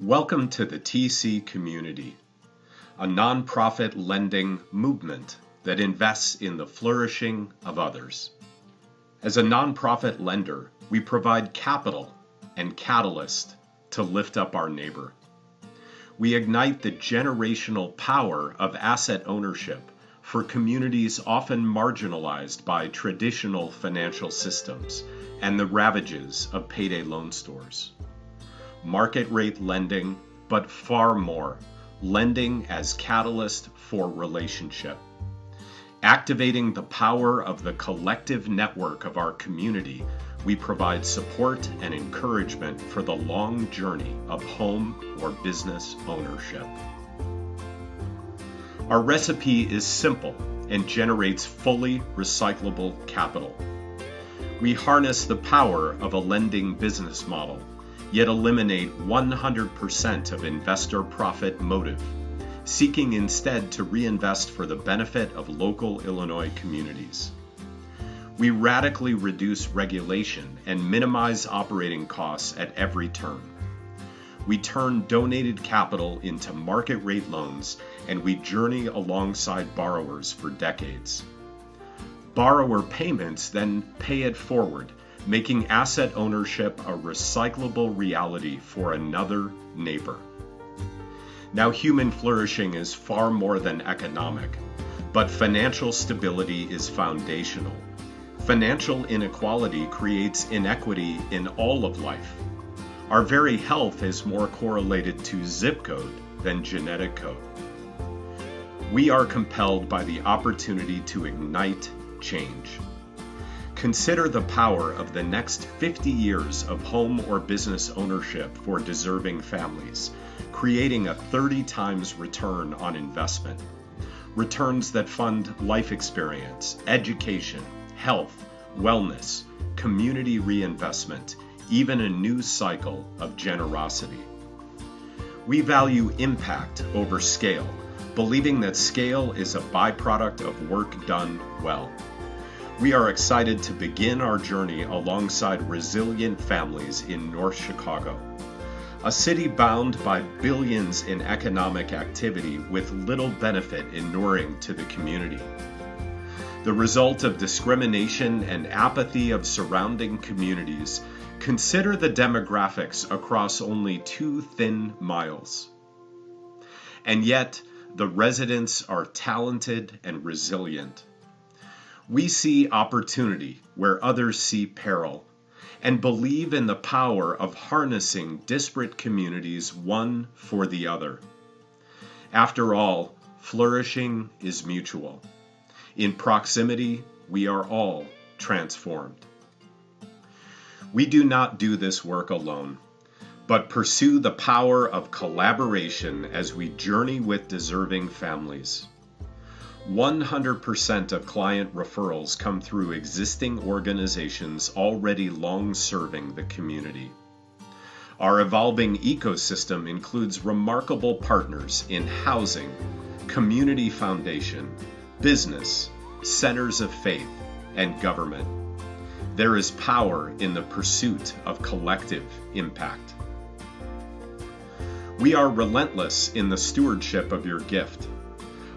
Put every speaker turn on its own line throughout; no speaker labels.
Welcome to the TC Community, a nonprofit lending movement that invests in the flourishing of others. As a nonprofit lender, we provide capital and catalyst to lift up our neighbor. We ignite the generational power of asset ownership for communities often marginalized by traditional financial systems and the ravages of payday loan stores. Market rate lending, but far more, lending as catalyst for relationship. Activating the power of the collective network of our community, we provide support and encouragement for the long journey of home or business ownership. Our recipe is simple and generates fully recyclable capital. We harness the power of a lending business model, yet eliminate 100% of investor profit motive, seeking instead to reinvest for the benefit of local Illinois communities. We radically reduce regulation and minimize operating costs at every turn. We turn donated capital into market rate loans, and we journey alongside borrowers for decades. Borrower payments then pay it forward, making asset ownership a recyclable reality for another neighbor. Now, human flourishing is far more than economic, but financial stability is foundational. Financial inequality creates inequity in all of life. Our very health is more correlated to zip code than genetic code. We are compelled by the opportunity to ignite change. Consider the power of the next 50 years of home or business ownership for deserving families, creating a 30 times return on investment. Returns that fund life experience, education, health, wellness, community reinvestment, even a new cycle of generosity. We value impact over scale, believing that scale is a byproduct of work done well. We are excited to begin our journey alongside resilient families in North Chicago, a city bound by billions in economic activity with little benefit inuring to the community. The result of discrimination and apathy of surrounding communities. Consider the demographics across only 2 thin miles. And yet, the residents are talented and resilient. We see opportunity where others see peril, and believe in the power of harnessing disparate communities one for the other. After all, flourishing is mutual. In proximity, we are all transformed. We do not do this work alone, but pursue the power of collaboration as we journey with deserving families. 100% of client referrals come through existing organizations already long serving the community. Our evolving ecosystem includes remarkable partners in housing, community foundation, business, centers of faith, and government. There is power in the pursuit of collective impact. We are relentless in the stewardship of your gift.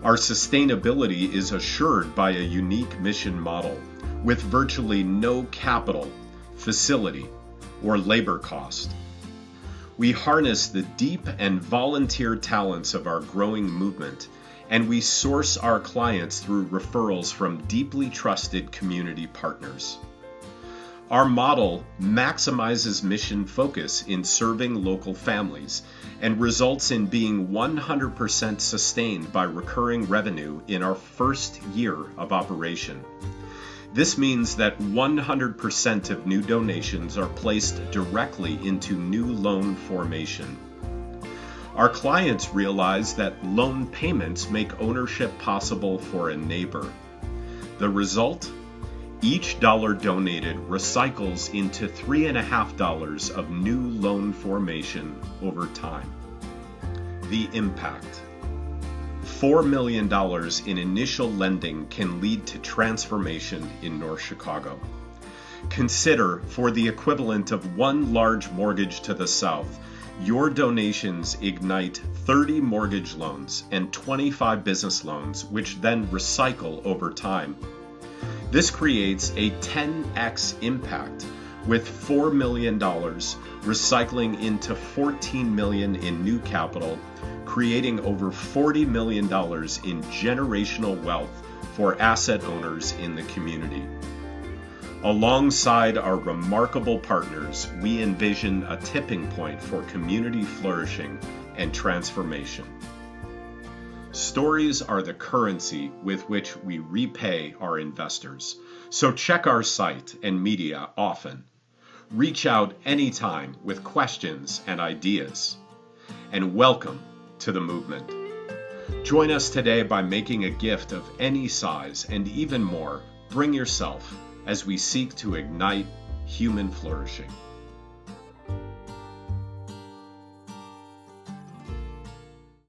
Our sustainability is assured by a unique mission model with virtually no capital, facility, or labor cost. We harness the deep and volunteer talents of our growing movement, and we source our clients through referrals from deeply trusted community partners. Our model maximizes mission focus in serving local families and results in being 100% sustained by recurring revenue in our first year of operation. This means that 100% of new donations are placed directly into new loan formation. Our clients realize that loan payments make ownership possible for a neighbor. The result? Each dollar donated recycles into $3.50 of new loan formation over time. The impact. $4 million in initial lending can lead to transformation in North Chicago. Consider, for the equivalent of one large mortgage to the south, Your donations ignite 30 mortgage loans and 25 business loans, which then recycle over time. This creates a 10x impact, with $4 million recycling into $14 million in new capital, creating over $40 million in generational wealth for asset owners in the community. Alongside our remarkable partners, we envision a tipping point for community flourishing and transformation. Stories are the currency with which we repay our investors, so check our site and media often. Reach out anytime with questions and ideas. And welcome to the movement. Join us today by making a gift of any size, and even more, bring yourself as we seek to ignite human flourishing.